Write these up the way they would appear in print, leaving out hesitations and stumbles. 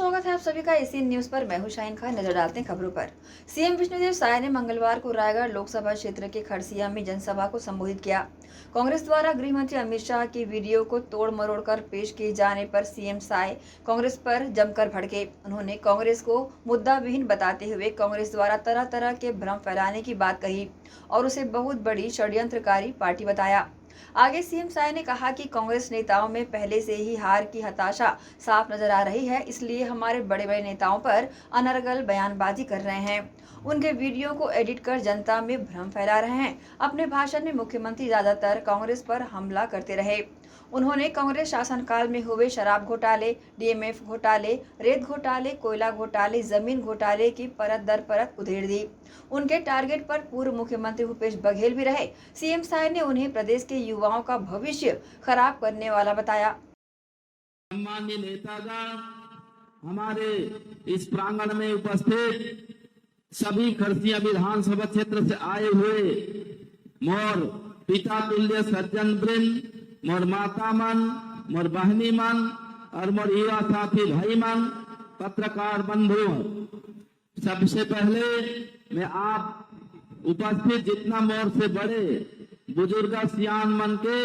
स्वागत है आप सभी का एसीएन न्यूज पर। मैं हूं शाहीन खान। नजर डालते हैं खबरों पर। सीएम विष्णुदेव साय ने मंगलवार को रायगढ़ लोकसभा क्षेत्र के खड़सिया में जनसभा को संबोधित किया। कांग्रेस द्वारा गृह मंत्री अमित शाह की वीडियो को तोड़ मरोड़ कर पेश किए जाने पर सीएम साय कांग्रेस पर जमकर भड़के। उन्होंने कांग्रेस को मुद्दा विहीन बताते हुए कांग्रेस द्वारा तरह तरह के भ्रम फैलाने की बात कही और उसे बहुत बड़ी षड्यंत्रकारी पार्टी बताया। आगे सीएम साय ने कहा कि कांग्रेस नेताओं में पहले से ही हार की हताशा साफ नजर आ रही है, इसलिए हमारे बड़े बड़े नेताओं पर अनर्गल बयानबाजी कर रहे हैं। उनके वीडियो को एडिट कर जनता में भ्रम फैला रहे हैं। अपने भाषण में मुख्यमंत्री ज्यादातर कांग्रेस पर हमला करते रहे। उन्होंने कांग्रेस शासनकाल में हुए शराब घोटाले, डीएमएफ घोटाले, रेत घोटाले, कोयला घोटाले, जमीन घोटाले की परत दर परत उधेड़ दी। उनके टारगेट पर पूर्व मुख्यमंत्री भूपेश बघेल भी रहे। सीएम साय ने उन्हें प्रदेश के युवाओं का भविष्य खराब करने वाला बताया। सम्माननीय नेतागण, हमारे इस प्रांगण में उपस्थित सभी खड़सिया विधानसभा क्षेत्र से आए हुए मोर पिता तुल्य सज्जन वृंद, मोर माता मन, मोर बहनी मन और मोर युवा साथी भाई मन, पत्रकार बंधु, सबसे पहले मैं आप उपस्थित जितना मोर से बड़े बुजुर्ग सियान मन के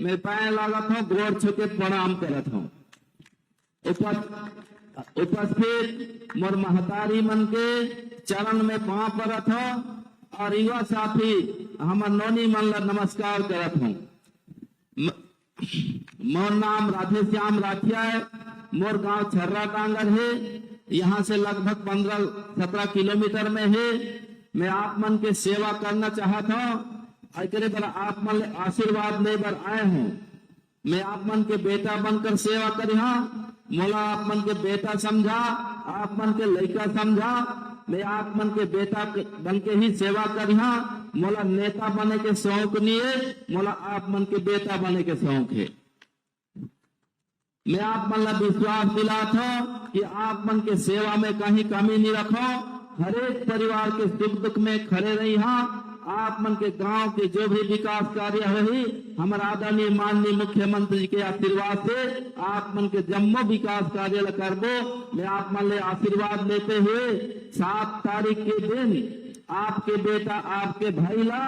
मैं पैर लागत हूँ, गोर छू के प्रणाम करत हूँ। उपस्थित मोर महतारी मन के चरण में पांव पड़त हूँ और युवा साथी हमर नौनी मन ला नमस्कार करत हूँ। मोर नाम राधे श्याम राठिया है। मोर गांव छर्रा डांगर है। यहाँ से लगभग 15-17 किलोमीटर में है। मैं आप मन के सेवा करना चाहता हूँ। एकरे पर आप मन आशीर्वाद ले बर आए हूँ। मैं आप मन के बेटा बनकर सेवा करी हाँ। मोला आप मन के बेटा समझा, आप मन के लड़का समझा। मैं आप मन के बेटा बन के ही सेवा करी हाँ। मोला नेता बने के शौक नहीं है, मोला आप मन के बेटा बने के शौक है। मैं आप मन ला विश्वास दिलाता हूँ कि आप मन के सेवा में कहीं कमी नहीं रखो। हर एक परिवार के सुख दुख में खड़े रही हाँ। आप मन के गांव के जो भी विकास कार्य है, हमारा आदरणीय माननीय मुख्यमंत्री के आशीर्वाद से आप मन के जम्मो विकास कार्य करबो। मैं आप मन ले आशीर्वाद लेते हुए 7 तारीख के दिन आपके बेटा आपके भाई ला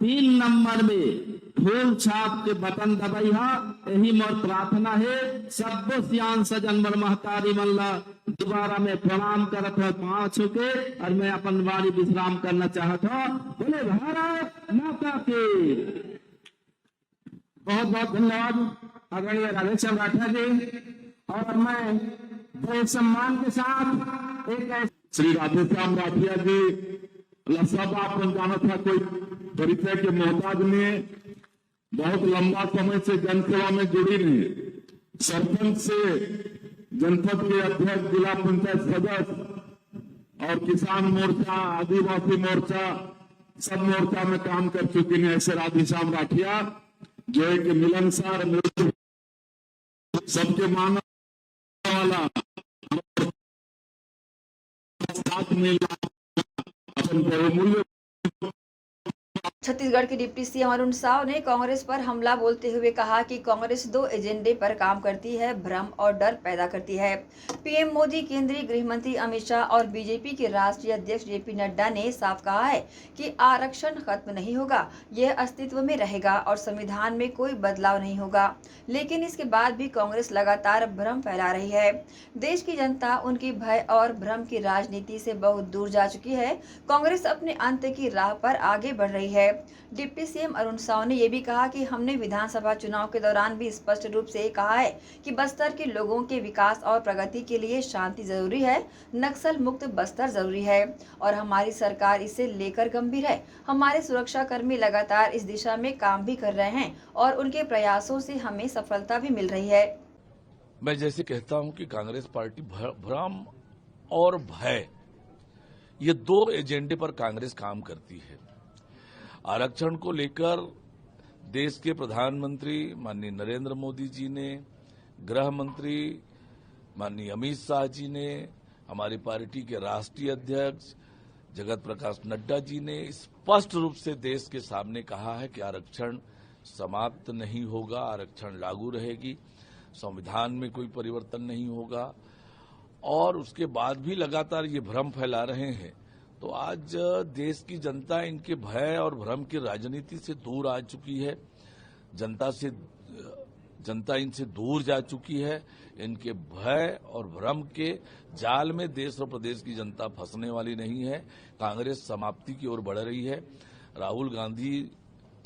3 नंबर में फूल छाप के बटन दबाई हा। यही मोर प्रार्थना है। सब सियान सजन मोर महतारी मन ला दोबारा में प्रणाम करत हूँ पांव छू के, और मैं अपन वाणी विश्राम करना चाहता हूँ। बोले भारत माता के। बहुत बहुत धन्यवाद आदरणीय राधे श्याम राठिया जी। और मैं बड़े सम्मान के साथ एक श्री राधे श्याम राठिया जी सब आपको जाना था, कोई परिचय के मोहताज नहीं। बहुत लंबा समय से जनसेवा में जुड़ी रही। सरपंच से जनपद के अध्यक्ष, जिला पंचायत सदस्य और किसान मोर्चा, आदिवासी मोर्चा, सब मोर्चा में काम कर चुकी है। ऐसे राधे श्याम राठिया जो एक मिलनसार, सबके मानने वाला, साथ में अपन बहुमूल्य। छत्तीसगढ़ के डिप्टी सीएम अरुण साव ने कांग्रेस पर हमला बोलते हुए कहा कि कांग्रेस 2 एजेंडे पर काम करती है, भ्रम और डर पैदा करती है। पीएम मोदी, केंद्रीय गृह मंत्री अमित शाह और बीजेपी के राष्ट्रीय अध्यक्ष जेपी नड्डा ने साफ कहा है कि आरक्षण खत्म नहीं होगा, यह अस्तित्व में रहेगा और संविधान में कोई बदलाव नहीं होगा। लेकिन इसके बाद भी कांग्रेस लगातार भ्रम फैला रही है। देश की जनता उनकी भय और भ्रम की राजनीति से बहुत दूर जा चुकी है। कांग्रेस अपने अंत की राह पर आगे बढ़ रही है। डिप्टी सीएम अरुण साव ने यह भी कहा कि हमने विधानसभा चुनाव के दौरान भी स्पष्ट रूप से कहा है कि बस्तर के लोगों के विकास और प्रगति के लिए शांति जरूरी है, नक्सल मुक्त बस्तर जरूरी है और हमारी सरकार इसे लेकर गंभीर है। हमारे सुरक्षा कर्मी लगातार इस दिशा में काम भी कर रहे हैं और उनके प्रयासों से हमें सफलता भी मिल रही है। मैं जैसे कहता हूं कि कांग्रेस पार्टी भ्रम और भय, ये 2 एजेंडे पर कांग्रेस काम करती है। आरक्षण को लेकर देश के प्रधानमंत्री माननीय नरेंद्र मोदी जी ने, गृह मंत्री माननीय अमित शाह जी ने, हमारी पार्टी के राष्ट्रीय अध्यक्ष जगत प्रकाश नड्डा जी ने स्पष्ट रूप से देश के सामने कहा है कि आरक्षण समाप्त नहीं होगा, आरक्षण लागू रहेगी, संविधान में कोई परिवर्तन नहीं होगा और उसके बाद भी लगातार ये भ्रम फैला रहे हैं, तो आज देश की जनता इनके भय और भ्रम की राजनीति से दूर आ चुकी है। जनता इनसे दूर जा चुकी है। इनके भय और भ्रम के जाल में देश और प्रदेश की जनता फंसने वाली नहीं है। कांग्रेस समाप्ति की ओर बढ़ रही है। राहुल गांधी,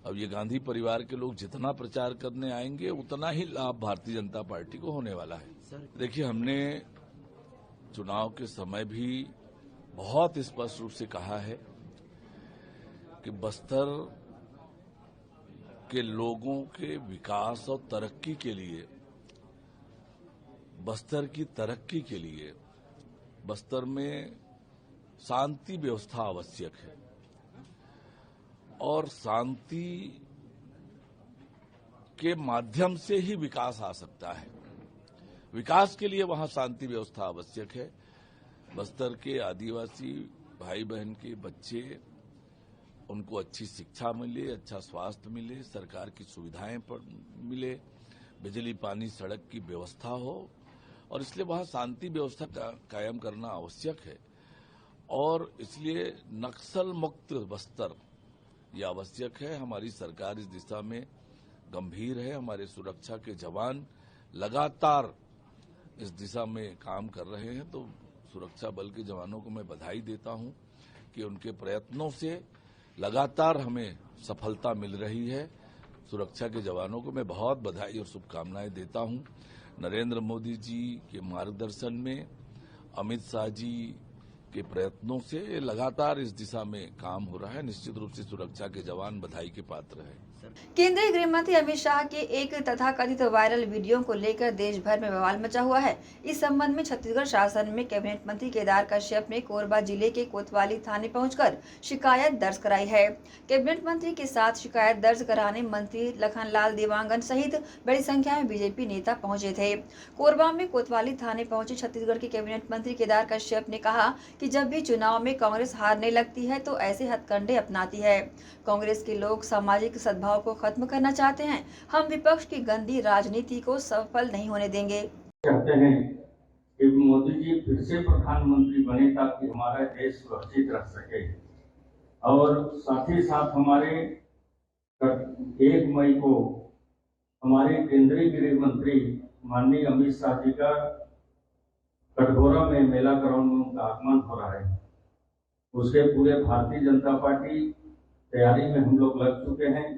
अब ये गांधी परिवार के लोग जितना प्रचार करने आएंगे उतना ही लाभ भारतीय जनता पार्टी को होने वाला है। देखिए, हमने चुनाव के समय भी बहुत स्पष्ट रूप से कहा है कि बस्तर के लोगों के विकास और तरक्की के लिए, बस्तर की तरक्की के लिए बस्तर में शांति व्यवस्था आवश्यक है और शांति के माध्यम से ही विकास आ सकता है। विकास के लिए वहां शांति व्यवस्था आवश्यक है। बस्तर के आदिवासी भाई बहन के बच्चे, उनको अच्छी शिक्षा मिले, अच्छा स्वास्थ्य मिले, सरकार की सुविधाएं मिले, बिजली पानी सड़क की व्यवस्था हो, और इसलिए वहां शांति व्यवस्था कायम करना आवश्यक है। और इसलिए नक्सल मुक्त बस्तर ये आवश्यक है। हमारी सरकार इस दिशा में गंभीर है। हमारे सुरक्षा के जवान लगातार इस दिशा में काम कर रहे हैं। तो सुरक्षा बल के जवानों को मैं बधाई देता हूं कि उनके प्रयत्नों से लगातार हमें सफलता मिल रही है। सुरक्षा के जवानों को मैं बहुत बधाई और शुभकामनाएं देता हूं। नरेंद्र मोदी जी के मार्गदर्शन में, अमित शाह जी के प्रयत्नों से लगातार इस दिशा में काम हो रहा है। निश्चित रूप से सुरक्षा के जवान बधाई के पात्र हैं। केंद्रीय गृह मंत्री अमित शाह के एक तथाकथित वायरल वीडियो को लेकर देश भर में बवाल मचा हुआ है। इस संबंध में छत्तीसगढ़ शासन में कैबिनेट मंत्री केदार कश्यप ने कोरबा जिले के कोतवाली थाने पहुंचकर शिकायत दर्ज कराई है। कैबिनेट मंत्री के साथ शिकायत दर्ज कराने मंत्री लखनलाल देवांगन सहित बड़ी संख्या में बीजेपी नेता पहुंचे थे। कोरबा में कोतवाली थाने पहुंचे छत्तीसगढ़ के कैबिनेट मंत्री केदार कश्यप ने कहा कि जब भी चुनाव में कांग्रेस हारने लगती है तो ऐसे हथकंडे अपनाती है। कांग्रेस के लोग सामाजिक सद्भाव को खत्म करना चाहते हैं। हम विपक्ष की गंदी राजनीति को सफल नहीं होने देंगे। चाहते हैं कि मोदी जी फिर से प्रधानमंत्री बने ताकि हमारा देश सुरक्षित रह सके, और साथ ही साथ हमारे 1 मई को हमारे केंद्रीय गृह मंत्री माननीय अमित शाह जी का कटघोरा में मेला ग्राउंड में उनका आगमन हो रहा है। उसके पूरे भारतीय जनता पार्टी तैयारी में हम लोग लग चुके हैं,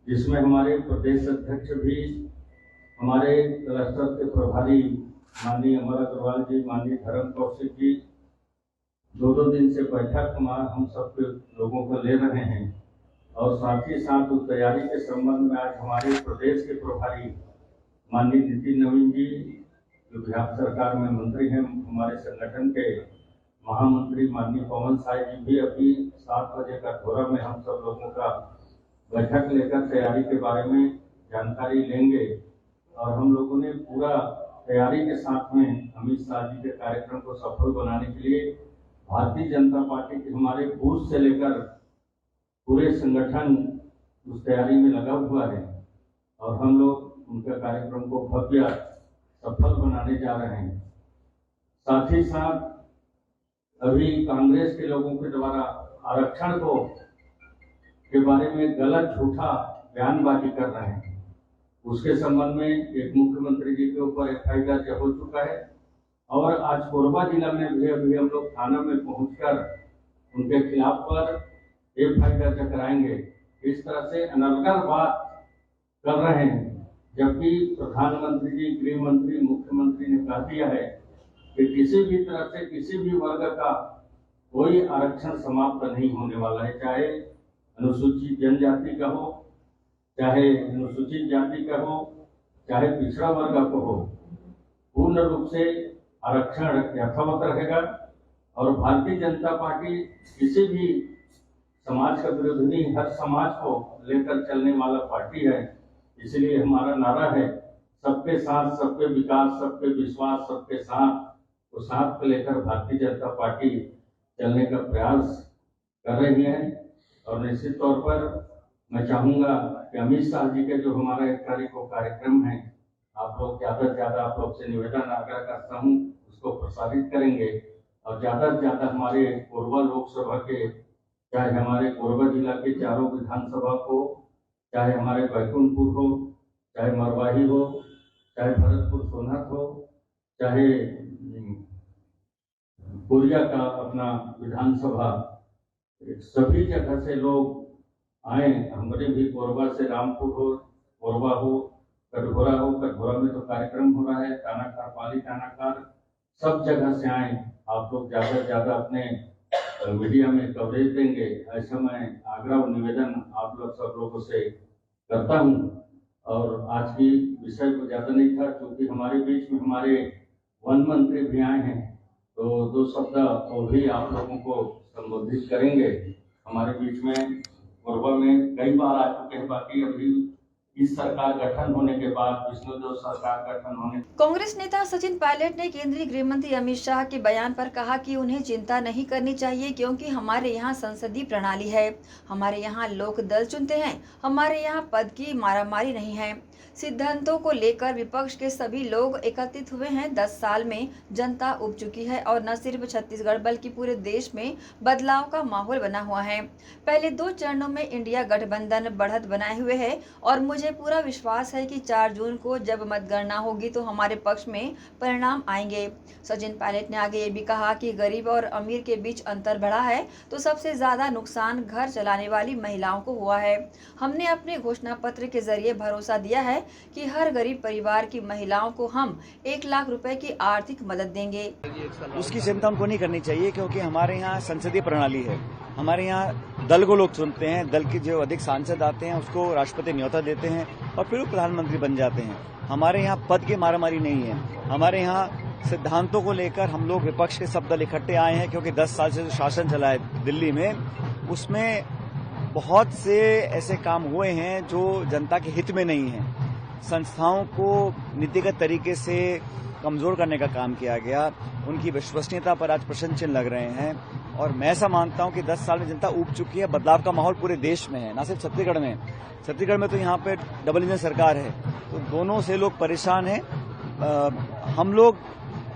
जिसमें हमारे प्रदेश अध्यक्ष भी, हमारे क्लस्टर के प्रभारी माननीय अमर अग्रवाल जी, माननीय धर्म कौशिक जी 2 दिन से बैठक हम सब लोगों को ले रहे हैं। और साथ ही साथ उस तैयारी के संबंध में आज हमारे प्रदेश के प्रभारी माननीय नितिन नवीन जी, जो बिहार सरकार में मंत्री हैं, हमारे संगठन के महामंत्री माननीय पवन साय जी भी अभी 7 बजे का कटघोरा में हम सब लोगों का बैठक लेकर तैयारी के बारे में जानकारी लेंगे। और हम लोगों ने पूरा तैयारी के साथ में अमित शाह जी के कार्यक्रम को सफल बनाने के लिए भारतीय जनता पार्टी के हमारे बूथ से लेकर पूरे संगठन उस तैयारी में लगा हुआ है, और हम लोग उनके कार्यक्रम को भव्य सफल बनाने जा रहे हैं। साथ ही साथ अभी कांग्रेस के लोगों के द्वारा आरक्षण के बारे में गलत झूठा बयानबाजी कर रहे हैं, उसके संबंध में एक मुख्यमंत्री जी के ऊपर FIR दर्ज हो चुका है। और आज कोरबा जिला में भी अभी हम लोग थाना में पहुंचकर उनके खिलाफ पर FIR दर्ज कराएंगे। इस तरह से अनर्गल बात कर रहे हैं, जबकि प्रधानमंत्री जी, गृह मंत्री, मुख्यमंत्री ने कह दिया है कि किसी भी तरह से किसी भी वर्ग का कोई आरक्षण समाप्त नहीं होने वाला है, चाहे अनुसूचित जनजाति का हो, चाहे अनुसूचित जाति का हो, चाहे पिछड़ा वर्ग का हो, पूर्ण रूप से आरक्षण यथावत रहेगा। और भारतीय जनता पार्टी किसी भी समाज का विरोध नहीं, हर समाज को लेकर चलने वाला पार्टी है। इसलिए हमारा नारा है सबके साथ, सबके विकास, सबके विश्वास, सबके साथ। तो साथ को लेकर भारतीय जनता पार्टी चलने का प्रयास कर रही है। और निश्चित तौर पर मैं चाहूंगा कि अमित शाह जी के जो हमारा 1 तारीख को कार्यक्रम है, आप लोग ज्यादा से ज्यादा आप लोग से निवेदन आग्रह करता हूँ उसको प्रसारित करेंगे और ज्यादा से ज्यादा हमारे कोरबा लोकसभा के, चाहे हमारे कोरबा जिला के चारों विधानसभा को, चाहे हमारे बैकुंठपुर हो, चाहे मरवाही हो, चाहे भरतपुर सोनहत हो, चाहे कोरिया का अपना विधानसभा, सभी जगह से लोग आए। हमारे भी कोरबा से रामपुर हो, कोरबा हो, कटघोरा हो, कटघोरा में तो कार्यक्रम हो रहा है, तानाकार, पाली तानाकार, सब जगह से आए। आप लोग ज्यादा से ज्यादा अपने मीडिया में कवरेज देंगे, ऐसा मैं आग्रह और निवेदन आप लोग सब लोगों से करता हूं। और आज की विषय को ज्यादा नहीं था, क्योंकि हमारे बीच में हमारे वन मंत्री भी आए हैं, तो 2 शब्द वो भी आप लोगों को संबोधित करेंगे। हमारे बीच में कोरबा में कई बार आ चुके हैं, बाकी अभी इस सरकार गठन होने के बाद, विष्णुदेव सरकार गठन होने। कांग्रेस नेता सचिन पायलट ने केंद्रीय गृह मंत्री अमित शाह के बयान पर कहा कि उन्हें चिंता नहीं करनी चाहिए, क्योंकि हमारे यहाँ संसदीय प्रणाली है, हमारे यहाँ लोक दल चुनते हैं, हमारे यहाँ पद की मारामारी नहीं है। सिद्धांतों को लेकर विपक्ष के सभी लोग एकत्रित हुए हैं। 10 साल में जनता उब चुकी है और न सिर्फ छत्तीसगढ़ बल्कि पूरे देश में बदलाव का माहौल बना हुआ है। पहले 2 चरणों में इंडिया गठबंधन बढ़त बनाए हुए है और मुझे पूरा विश्वास है कि 4 जून को जब मतगणना होगी तो हमारे पक्ष में परिणाम आएंगे। सचिन पायलट ने आगे ये भी कहा कि गरीब और अमीर के बीच अंतर बढ़ा है तो सबसे ज्यादा नुकसान घर चलाने वाली महिलाओं को हुआ है। हमने अपने घोषणा पत्र के जरिए भरोसा दिया है कि हर गरीब परिवार की महिलाओं को हम 1 लाख रुपए की आर्थिक मदद देंगे। उसकी चिंता उनको नहीं करनी चाहिए, क्योंकि हमारे यहाँ संसदीय प्रणाली है। हमारे यहाँ दल को लोग चुनते हैं, दल के जो अधिक सांसद आते हैं उसको राष्ट्रपति न्योता देते हैं और फिर वो प्रधानमंत्री बन जाते हैं। हमारे यहाँ पद की मारामारी नहीं है। हमारे यहाँ सिद्धांतों को लेकर हम लोग विपक्ष के सब दल इकट्ठे आए हैं, क्योंकि 10 साल से जो शासन चला है दिल्ली में, उसमें बहुत से ऐसे काम हुए हैं जो जनता के हित में नहीं है। संस्थाओं को नीतिगत तरीके से कमजोर करने का काम किया गया, उनकी विश्वसनीयता पर आज प्रश्न चिन्ह लग रहे हैं। और मैं ऐसा मानता हूं कि 10 साल में जनता ऊब चुकी है। बदलाव का माहौल पूरे देश में है, न सिर्फ छत्तीसगढ़ में। छत्तीसगढ़ में तो यहाँ पे डबल इंजन सरकार है, तो दोनों से लोग परेशान हैं। हम लोग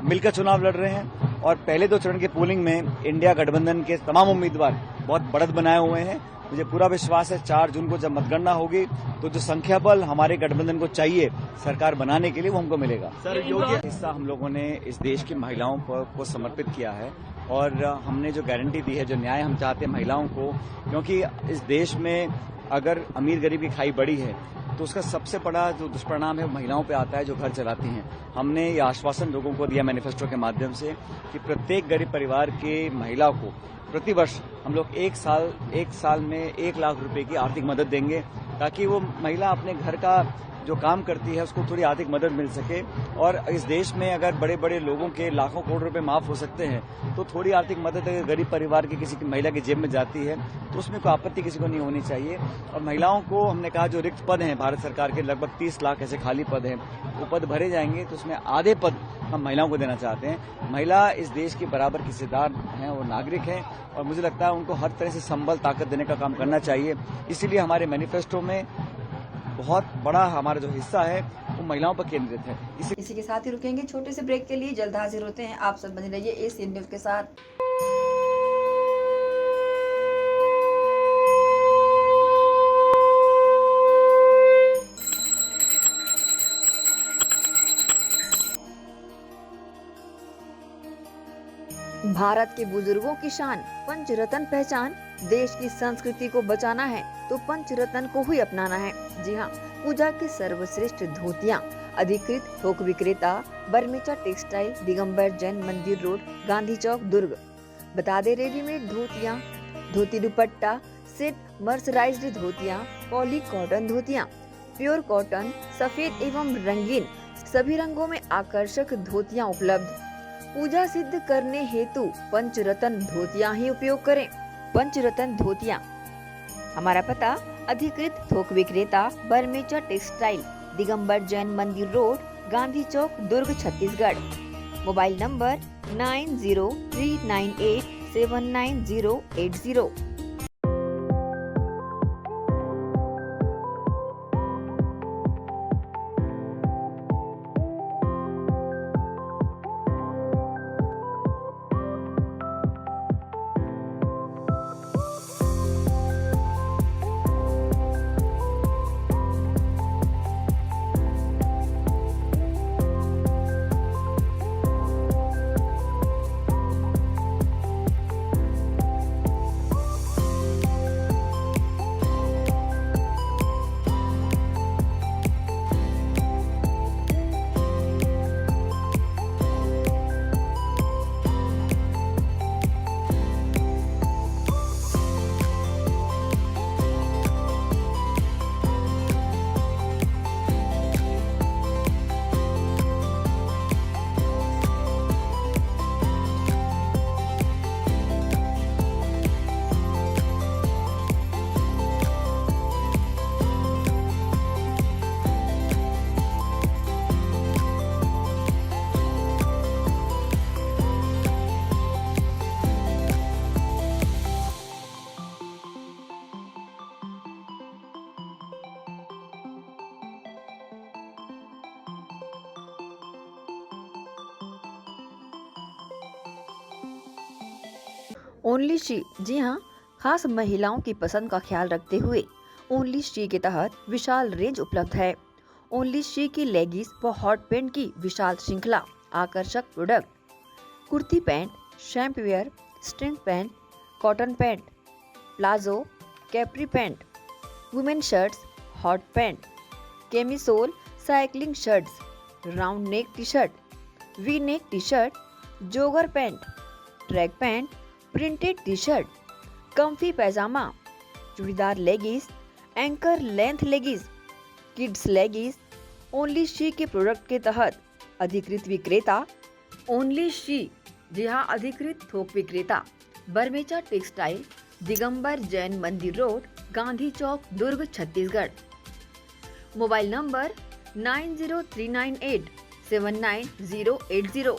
मिलकर चुनाव लड़ रहे हैं और पहले 2 चरण के पोलिंग में इंडिया गठबंधन के तमाम उम्मीदवार बहुत बढ़त बनाए हुए हैं। मुझे पूरा विश्वास है 4 जून को जब मतगणना होगी तो जो संख्या बल हमारे गठबंधन को चाहिए सरकार बनाने के लिए वो हमको मिलेगा। सर, योग्य हिस्सा हम लोगों ने इस देश की महिलाओं को समर्पित किया है और हमने जो गारंटी दी है, जो न्याय हम चाहते हैं महिलाओं को, क्योंकि इस देश में अगर अमीर गरीब की खाई बड़ी है तो उसका सबसे बड़ा जो दुष्परिणाम है वो महिलाओं पे आता है जो घर चलाती हैं। हमने ये आश्वासन लोगों को दिया मैनिफेस्टो के माध्यम से कि प्रत्येक गरीब परिवार के महिला को प्रति वर्ष हम लोग 1 साल में 1 लाख रुपए की आर्थिक मदद देंगे, ताकि वो महिला अपने घर का जो काम करती है उसको थोड़ी आर्थिक मदद मिल सके। और इस देश में अगर बड़े बड़े लोगों के लाखों करोड़ रुपए माफ हो सकते हैं तो थोड़ी आर्थिक मदद अगर गरीब परिवार की किसी की महिला की जेब में जाती है तो उसमें कोई आपत्ति किसी को नहीं होनी चाहिए। और महिलाओं को हमने कहा जो रिक्त पद हैं भारत सरकार के लगभग 30 लाख ऐसे खाली पद हैं, वो पद भरे जाएंगे तो उसमें आधे पद हम महिलाओं को देना चाहते हैं। महिला इस देश की बराबर की हिस्सेदार हैं, वो नागरिक हैं और मुझे लगता है उनको हर तरह से संबल ताकत देने का काम करना चाहिए। इसीलिए हमारे मैनिफेस्टो में बहुत बड़ा हमारा जो हिस्सा है वो महिलाओं पर केंद्रित है। इसी के साथ ही रुकेंगे छोटे से ब्रेक के लिए, जल्द हाजिर होते हैं। आप सब बने रहिए एसीएन न्यूज के साथ। भारत के बुजुर्गों की शान पंचरत्न पहचान। देश की संस्कृति को बचाना है तो पंचरत्न को ही अपनाना है। जी हाँ, पूजा की सर्वश्रेष्ठ धोतियाँ। अधिकृत थोक विक्रेता बर्मेचा टेक्सटाइल, दिगंबर जैन मंदिर रोड, गांधी चौक, दुर्ग। बता दे रेडीमेड धोतियाँ, धोती दुपट्टा सेट, मर्सराइज्ड धोतियाँ, पॉली कॉटन धोतियाँ, प्योर कॉटन, सफेद एवं रंगीन सभी रंगों में आकर्षक धोतियाँ उपलब्ध। पूजा सिद्ध करने हेतु पंचरत्न धोतियाँ ही उपयोग करें। पंचरत्न धोतियाँ। हमारा पता अधिकृत थोक विक्रेता बर्मेचा textile, Digambar Jain Mandir road, Gandhi Chowk, Durg, Chhattisgarh. Mobile number 9039879080। Only she, जी हाँ, खास महिलाओं की पसंद का ख्याल रखते हुए ओनली शी के तहत विशाल रेंज उपलब्ध है। ओनली शी की लेगिस व हॉट पैंट की विशाल श्रृंखला, आकर्षक प्रोडक्ट, कुर्ती पैंट, शैम्पवेयर, string pant, cotton pant, palazzo, capri pant, women shirts, hot pant, camisole, cycling shirts, round neck T shirt, V neck T shirt, jogger pant, track pant, printed T shirt, comfy pyjama, churidar leggings, ankle length leggings, kids leggings. Only she के product के तहत अधिकृत विक्रेता only she, जी हाँ, अधिकृत थोक विक्रेता Barmecha textile, Digambar Jain Mandir road, Gandhi Chowk, Durg, Chhattisgarh. Mobile number 9039879080।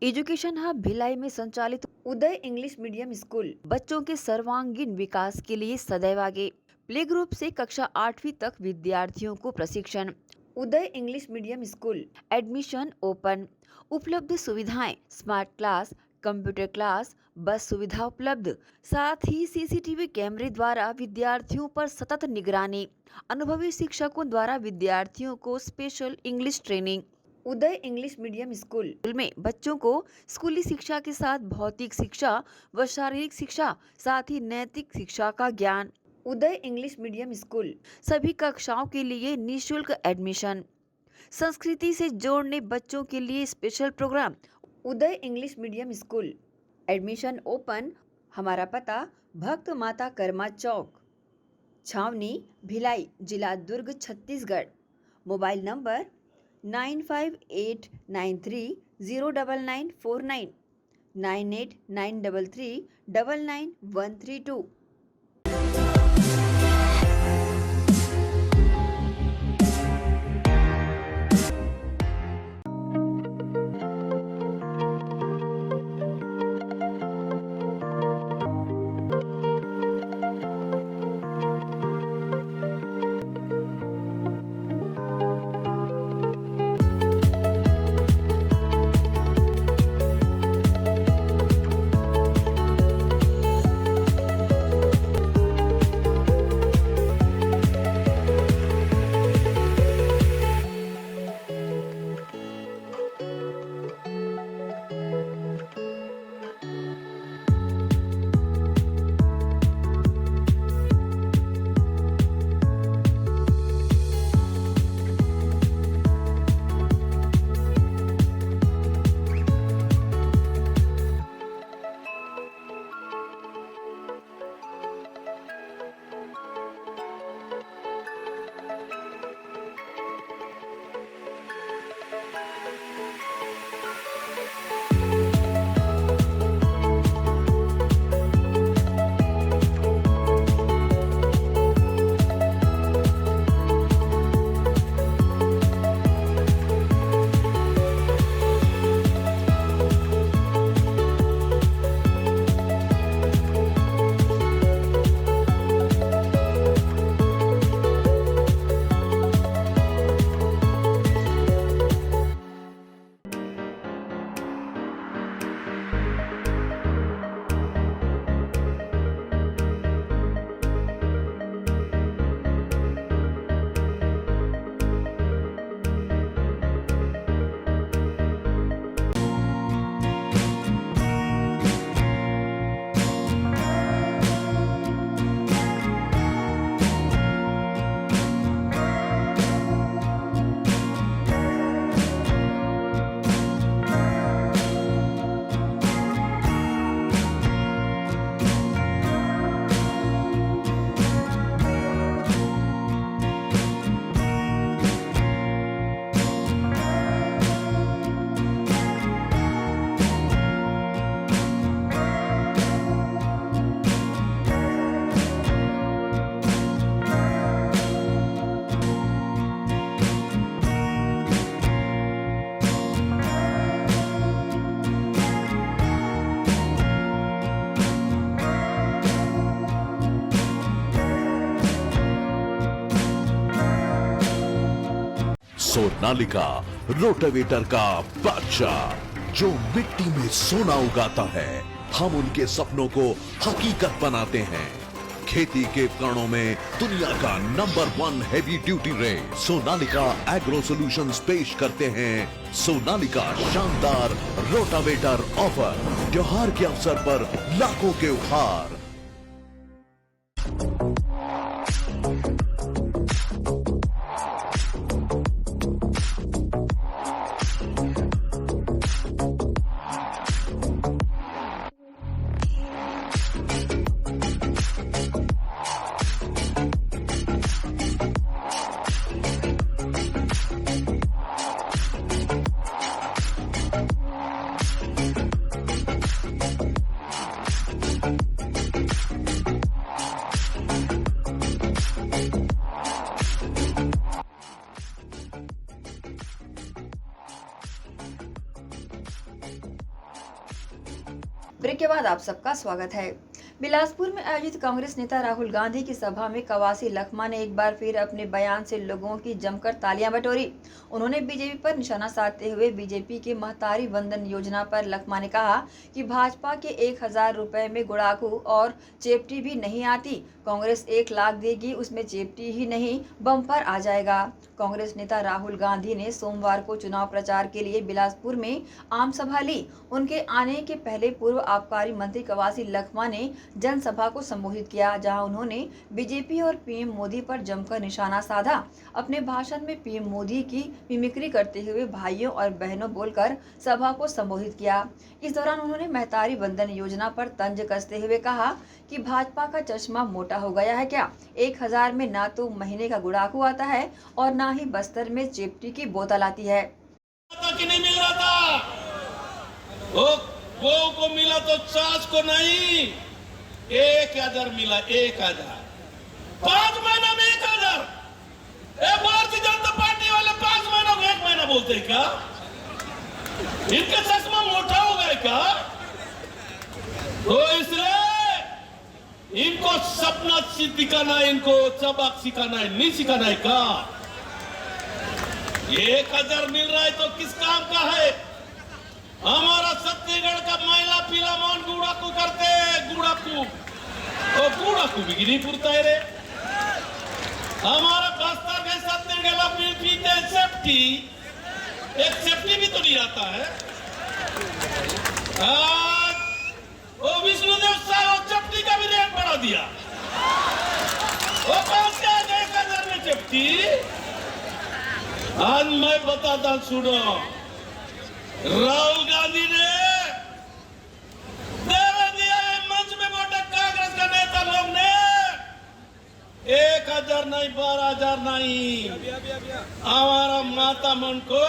Education hub Bhilai में संचालित उदय इंग्लिश मीडियम स्कूल बच्चों के सर्वांगीण विकास के लिए सदैव आगे। प्ले ग्रुप से कक्षा 8वीं तक विद्यार्थियों को प्रशिक्षण। Uday English medium school, admission open. उपलब्ध सुविधाएं, स्मार्ट क्लास, कंप्यूटर क्लास, बस सुविधा उपलब्ध, साथ ही सीसीटीवी कैमरे द्वारा विद्यार्थियों पर सतत निगरानी। अनुभवी शिक्षकों द्वारा विद्यार्थियों को स्पेशल इंग्लिश ट्रेनिंग। उदय इंग्लिश मीडियम स्कूल में बच्चों को स्कूली शिक्षा के साथ भौतिक शिक्षा व शारीरिक शिक्षा, साथ ही नैतिक शिक्षा का ज्ञान। उदय इंग्लिश मीडियम स्कूल सभी कक्षाओं के लिए निःशुल्क एडमिशन। संस्कृति से जोड़ने बच्चों के लिए special program. Uday English medium school, admission open. हमारा पता भक्त माता कर्मा चौक, छावनी, भिलाई, जिला Durg, Chhattisgarh. Mobile number 9589309949 9893399132। Sonalika rotavator का बादशाह जो मिट्टी में सोना उगाता है, हम उनके सपनों को हकीकत बनाते हैं। खेती के उपकरणों में दुनिया का number 1 heavy duty range Sonalika agro solutions पेश करते हैं सोनालिका शानदार रोटावेटर ऑफर। त्योहार के अवसर पर लाखों के उपहार। ब्रेक के बाद आप सबका स्वागत है। बिलासपुर में आयोजित कांग्रेस नेता राहुल गांधी की सभा में कवासी लखमा ने एक बार फिर अपने बयान से लोगों की जमकर तालियां बटोरी। उन्होंने बीजेपी पर निशाना साधते हुए बीजेपी की महतारी वंदन योजना पर लखमा ने कहा कि भाजपा के 1000 रुपए में गुड़ाकू और चेपटी भी नहीं आती। कांग्रेस 1 लाख देगी, उसमें चेपटी ही नहीं बम्पर आ जाएगा। कांग्रेस नेता राहुल गांधी ने सोमवार को चुनाव प्रचार के लिए बिलासपुर में आम सभा ली। उनके आने के पहले पूर्व आबकारी मंत्री कवासी लखमा ने जनसभा को संबोधित किया, जहां उन्होंने बीजेपी और पीएम मोदी पर जमकर निशाना साधा। अपने भाषण में पीएम मोदी की मिमिक्री करते हुए भाइयों और बहनों बोलकर सभा को संबोधित किया। इस दौरान उन्होंने महतारी बंधन योजना पर तंज कसते हुए कहा कि भाजपा का चश्मा मोटा हो गया है क्या? 1000 में ना तो महीने का गुड़ाकू आता है और ना ही बस्तर में चेपटी की बोतल आती है। कि नहीं मिल रहा था, वो को मिला तो सास को नहीं। 1000 मिला, 1000 5 महीना में 1000। भारतीय जनता पार्टी वाले 5 महीनों को 1 महीना बोलते हैं क्या? इनका चश्मा मोटा हो गया क्या? तो इसलिए इनको सपना दिखाना है, इनको सबक सिखाना है, नहीं सिखाना है क्या? 1000 मिल रहा है तो किस काम का है? हमारा छत्तीसगढ़ का महिला पीला मान गुड़ाकू करते हैं, गुड़ाकू भी नहीं पुरता है रे। हमारा बस्तर के छत्तीसगढ़ पीते हैं सेफ्टी, एक सेफ्टी भी तो नहीं आता है। वो विष्णुदेव साहब सेफ्टी का भी रेट बढ़ा दिया। वो कौन से आ गए 1000 में सेफ्टी? आज मैं बताता सुनो, राहुल गांधी ने दे दिया है मंच में बैठे कांग्रेस का नेता लोग ने 1000 नहीं, 12000 नहीं, हमारा माता मन को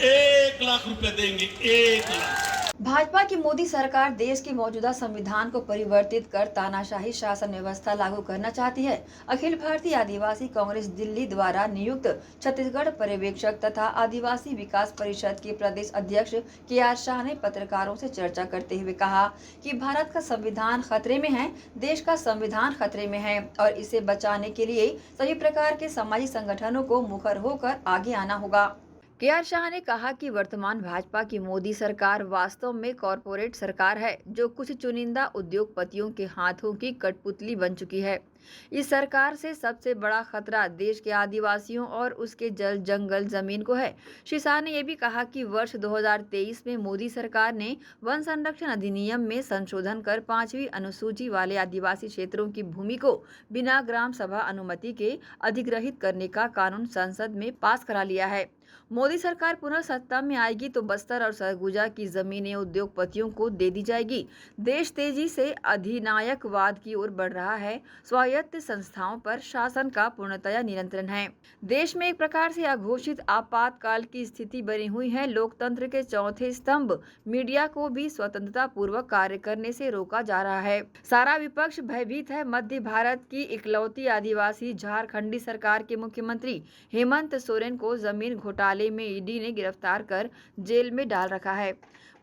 1 लाख रुपए देंगे, 1 लाख। भाजपा की मोदी सरकार देश के मौजूदा संविधान को परिवर्तित कर तानाशाही शासन व्यवस्था लागू करना चाहती है। अखिल भारतीय आदिवासी कांग्रेस दिल्ली द्वारा नियुक्त छत्तीसगढ़ पर्यवेक्षक तथा आदिवासी विकास परिषद के प्रदेश अध्यक्ष KR शाह ने पत्रकारों से चर्चा करते हुए कहा कि भारत का संविधान खतरे में है, देश का संविधान खतरे में है और इसे बचाने के लिए सभी प्रकार के सामाजिक संगठनों को मुखर होकर आगे आना होगा। KR शाह ने कहा कि वर्तमान भाजपा की मोदी सरकार वास्तव में कॉरपोरेट सरकार है, जो कुछ चुनिंदा उद्योगपतियों के हाथों की कठपुतली बन चुकी है। इस सरकार से सबसे बड़ा खतरा देश के आदिवासियों और उसके जल जंगल जमीन को है। श्री शाह ने यह भी कहा कि वर्ष 2023 में मोदी सरकार ने वन संरक्षण अधिनियम में संशोधन कर 5वीं अनुसूची वाले आदिवासी क्षेत्रों की भूमि को बिना ग्राम सभा अनुमति के अधिग्रहित करने का कानून संसद में पास करा लिया है। मोदी सरकार पुनः सत्ता में आएगी तो बस्तर और सरगुजा की जमीनें उद्योगपतियों को दे दी जाएगी। देश तेजी से अधिनायकवाद की ओर बढ़ रहा है। स्वायत्त संस्थाओं पर शासन का पूर्णतया नियंत्रण है। देश में एक प्रकार से अघोषित आपातकाल की स्थिति बनी हुई है। लोकतंत्र के चौथे स्तंभ मीडिया को भी स्वतंत्रता पूर्वक कार्य करने से रोका जा रहा है। सारा विपक्ष भयभीत है। मध्य भारत की इकलौती आदिवासी झारखंडी सरकार के मुख्यमंत्री हेमंत सोरेन को जमीन घोटाले में ईडी ने गिरफ्तार कर जेल में डाल रखा है।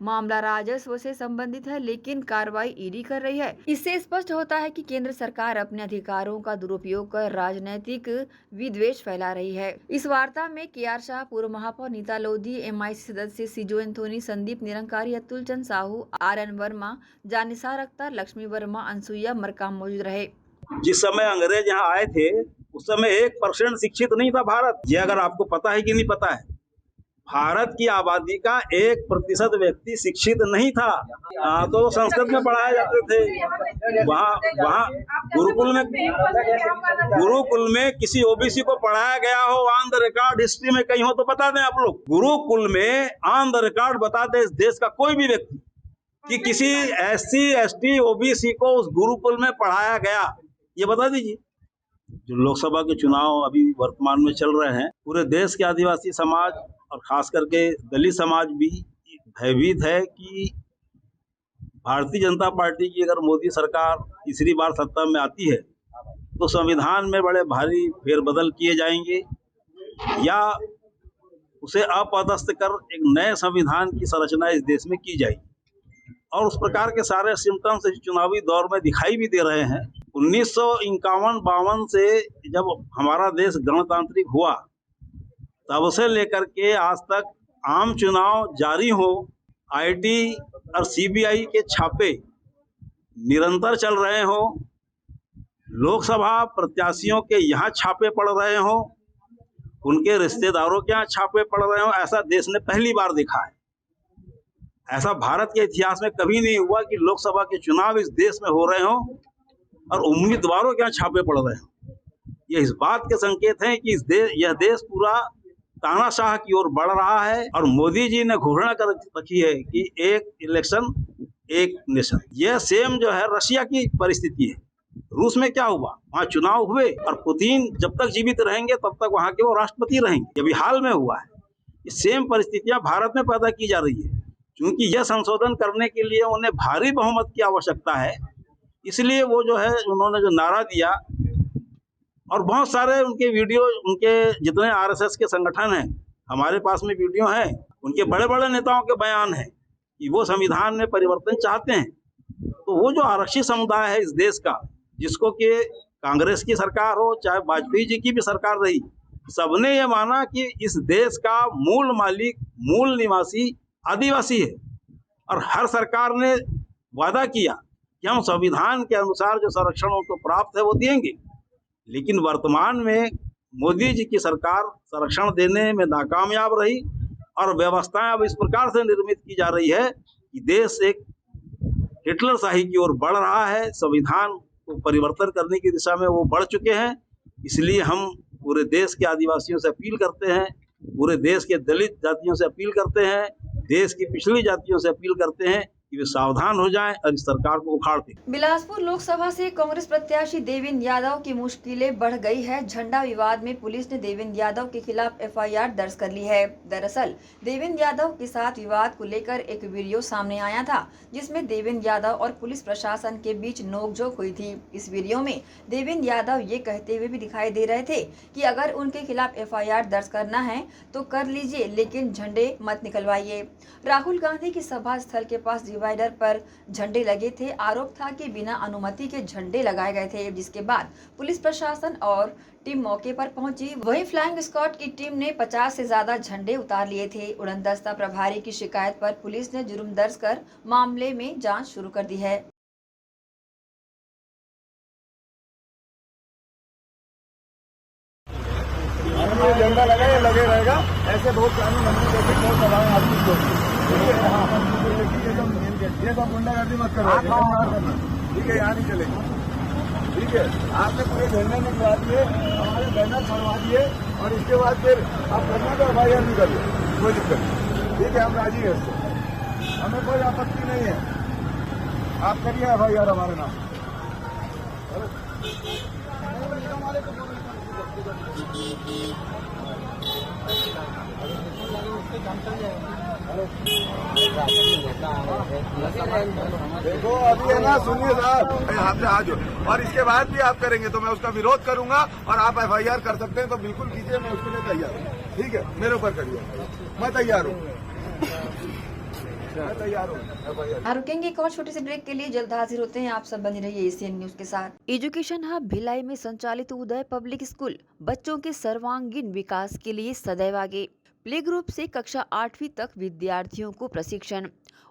मामला राजस्व से संबंधित है, लेकिन कार्रवाई ईडी कर रही है। इससे स्पष्ट होता है कि केंद्र सरकार अपने अधिकारों का दुरुपयोग कर राजनीतिक विद्वेष फैला रही है। इस वार्ता में KR शाह, पूर्व महापौर नीता लोधी, MIC सदस्य सिजो एंथोनी, संदीप निरंकारी, अतुल चंद साहू, RN वर्मा, जानिसार अख्तर, लक्ष्मी वर्मा, अनसुईया मरकाम मौजूद रहे। जिस समय अंग्रेज यहाँ आए थे उस समय 1% शिक्षित नहीं था भारत। ये अगर आपको पता है कि नहीं पता है, भारत की आबादी का 1% व्यक्ति शिक्षित नहीं था। तो संस्कृत में पढ़ाए जाते थे। वहाँ गुरुकुल में किसी OBC को पढ़ाया गया हो, ऑन द रिकॉर्ड हिस्ट्री में कहीं हो तो बता दें आप लोग। गुरुकुल में ऑन द रिकॉर्ड बता दे देश का कोई भी व्यक्ति कि किसी SC ST OBC को उस गुरुकुल में पढ़ाया गया, ये बता दीजिए। जो लोकसभा के चुनाव अभी वर्तमान में चल रहे हैं, पूरे देश के आदिवासी समाज और खास करके दलित समाज भी भयभीत है कि भारतीय जनता पार्टी की अगर मोदी सरकार तीसरी बार सत्ता में आती है तो संविधान में बड़े भारी फेरबदल किए जाएंगे या उसे अपदस्थ कर एक नए संविधान की संरचना इस देश में की जाएगी। और उस प्रकार के सारे सिम्टम्स इस चुनावी दौर में दिखाई भी दे रहे हैं। 1951-52 से जब हमारा देश गणतांत्रिक हुआ तब से लेकर के आज तक आम चुनाव जारी हो, IT और CBI के छापे निरंतर चल रहे हो, लोकसभा प्रत्याशियों के यहाँ छापे पड़ रहे हो, उनके रिश्तेदारों के यहाँ छापे पड़ रहे हो, ऐसा देश ने पहली बार देखा है। ऐसा भारत के इतिहास में कभी नहीं हुआ कि लोकसभा के चुनाव इस देश में हो रहे हों और उम्मीदवारों के यहाँ छापे पड़ रहे हों। ये इस बात के संकेत हैं कि यह देश पूरा तानाशाह की ओर बढ़ रहा है और मोदी जी ने घोषणा कर रखी है कि एक इलेक्शन एक नेशन। यह सेम जो है रशिया की परिस्थिति है। रूस में क्या हुआ, वहाँ चुनाव हुए और पुतिन जब तक जीवित रहेंगे तब तक वहाँ के वो राष्ट्रपति रहेंगे। ये भी हाल में हुआ है। ये सेम परिस्थितियां भारत में पैदा की जा रही है। क्योंकि यह संशोधन करने के लिए उन्हें भारी बहुमत की आवश्यकता है, इसलिए वो जो है उन्होंने जो नारा दिया और बहुत सारे उनके वीडियो, उनके जितने आरएसएस के संगठन हैं, हमारे पास में वीडियो है, उनके बड़े बड़े नेताओं के बयान है कि वो संविधान में परिवर्तन चाहते हैं। तो वो जो आरक्षित समुदाय है इस देश का, जिसको कि कांग्रेस की सरकार हो चाहे वाजपेयी जी की भी सरकार रही, सबने ये माना कि इस देश का मूल मालिक, मूल निवासी आदिवासी है और हर सरकार ने वादा किया कि हम संविधान के अनुसार जो संरक्षण उनको प्राप्त है वो देंगे। लेकिन वर्तमान में मोदी जी की सरकार संरक्षण देने में नाकामयाब रही और व्यवस्थाएं अब इस प्रकार से निर्मित की जा रही है कि देश एक हिटलरशाही की ओर बढ़ रहा है। संविधान को परिवर्तन करने की दिशा में वो बढ़ चुके हैं। इसलिए हम पूरे देश के आदिवासियों से अपील करते हैं, पूरे देश के दलित जातियों से अपील करते हैं, देश की पिछड़ी जातियों से अपील करते हैं कि वे सावधान हो जाएं और इस सरकार को उखाड़ दें। बिलासपुर लोकसभा से कांग्रेस प्रत्याशी देवेंद्र यादव की मुश्किलें बढ़ गई है। झंडा विवाद में पुलिस ने देवेंद्र यादव के खिलाफ एफआईआर दर्ज कर ली है। दरअसल देवेंद्र यादव के साथ विवाद को लेकर एक वीडियो सामने आया था, जिसमें देवेंद्र यादव और पुलिस प्रशासन के बीच नोकझोंक हुई थी। इस वीडियो में देवेंद्र यादव ये कहते हुए भी दिखाई दे रहे थे कि अगर उनके खिलाफ एफआईआर दर्ज करना है तो कर लीजिए, लेकिन झंडे मत निकलवाइए। राहुल गांधी की सभा स्थल के पास डिवाइडर पर झंडे लगे थे। आरोप था कि बिना अनुमति के झंडे लगाए गए थे, जिसके बाद पुलिस प्रशासन और टीम मौके पर पहुंची। वहीं फ्लाइंग स्क्वाड की टीम ने 50 से ज्यादा झंडे उतार लिए थे। उड़नदस्ता प्रभारी की शिकायत पर पुलिस ने जुर्म दर्ज कर मामले में जांच शुरू कर दी है। झंडा लगे रहेगा, ऐसे बहुत कानून ये सब गुंडागर्दी मत करो, ठीक है, यहाँ नहीं चलेगी, ठीक है। आपने पूरे झंडे निकलवा दिए, हमारे बैनर छड़वा दिए और इसके बाद फिर आप करना तो एफआईआर नहीं करिए, कोई दिक्कत नहीं, ठीक है, हम राजी हैं इससे, हमें कोई आपत्ति नहीं है, आप करिए एफआईआर हमारे नाम। देखो अभी है ना, सुनिए साहब, आपसे आज और इसके बाद भी आप करेंगे तो मैं उसका विरोध करूंगा और आप एफआईआर कर सकते हैं तो बिल्कुल कीजिए, मैं उसके लिए तैयार हूँ, ठीक है, मेरे ऊपर करिए, मैं तैयार हूँ, मैं तैयार हूँ। रुकेंगे एक और छोटे से ब्रेक के लिए, जल्द हाजिर होते हैं। आप सब बने रहिए एशियन न्यूज के साथ। एजुकेशन हब भिलाई में संचालित उदय पब्लिक स्कूल बच्चों के सर्वांगीण विकास के लिए सदैव आगे। प्ले ग्रुप से कक्षा 8वीं तक विद्यार्थियों को प्रशिक्षण।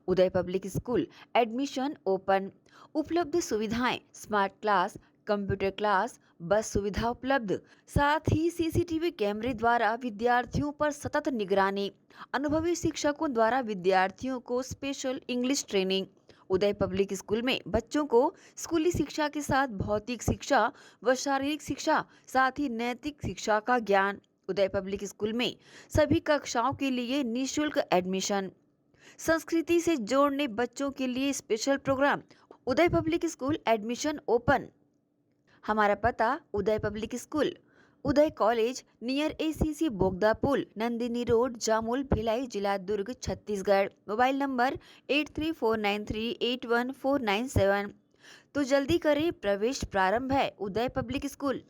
उदय पब्लिक स्कूल एडमिशन ओपन। उपलब्ध सुविधाएं स्मार्ट क्लास, कंप्यूटर क्लास, बस सुविधा उपलब्ध, साथ ही सीसीटीवी कैमरे द्वारा विद्यार्थियों पर सतत निगरानी। अनुभवी शिक्षकों द्वारा विद्यार्थियों को स्पेशल इंग्लिश ट्रेनिंग। उदय पब्लिक स्कूल में बच्चों को स्कूली शिक्षा के साथ भौतिक शिक्षा व शारीरिक शिक्षा, साथ ही नैतिक शिक्षा का ज्ञान। उदय पब्लिक स्कूल में सभी कक्षाओं के लिए निःशुल्क एडमिशन। संस्कृति से जोड़ने बच्चों के लिए स्पेशल प्रोग्राम। उदय पब्लिक स्कूल एडमिशन ओपन। हमारा पता उदय पब्लिक स्कूल, उदय कॉलेज नियर एसीसी बोगदा पुल, नंदिनी रोड, जामुल, भिलाई, जिला दुर्ग, छत्तीसगढ़। Mobile number 8349381497। तो जल्दी करें, प्रवेश प्रारंभ है। उदय पब्लिक स्कूल।